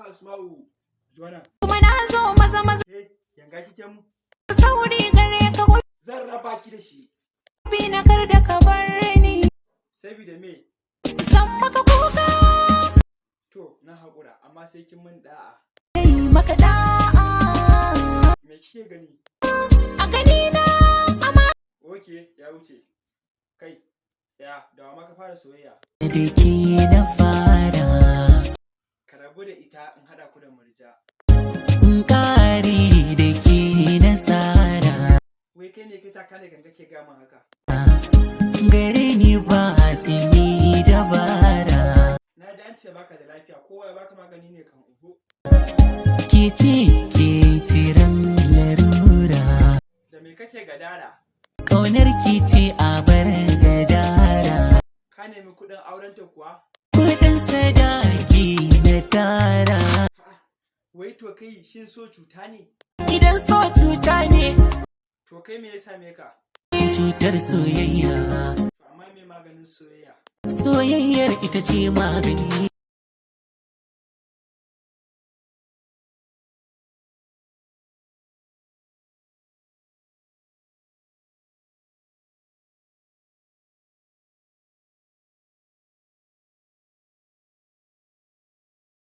Asma'u, zuwa nan. Kuma na zo maza maza. Yanga kike mu? Sauri gare ka ko. Zan raba ki da shi. Bi na kar da ka bar ni. Sabida me? Zan maka kuka. To, na haƙura, amma sai kin min da'a. Maka da'a. Me kike gani? A gani na amma. Oke, ya wuce. Kai, tsaya, da wa ma ka fara soyayya? Da ke na fara. Ka rabu da ita in haɗa ku da murja. In kare da ke na tsara. Wai kai ne kai taka ne ganga ke gama haka? Gare ni ba tsini dabara. Na ji an ce baka da lafiya, kowa ya baka magani ne kan uhu. Ke ce ke tiran larura. Da me kake gadara? Ƙaunar ki ce a bar gadara. Ka nemi kuɗin aurenta kuwa? Kuɗin sadaki na tara. Wai to kai shin so cuta ne? Idan so cuta ne. To kai me ya same ka? Cutar soyayya. Amma me maganin soyayya? Soyayyar ita ce magani.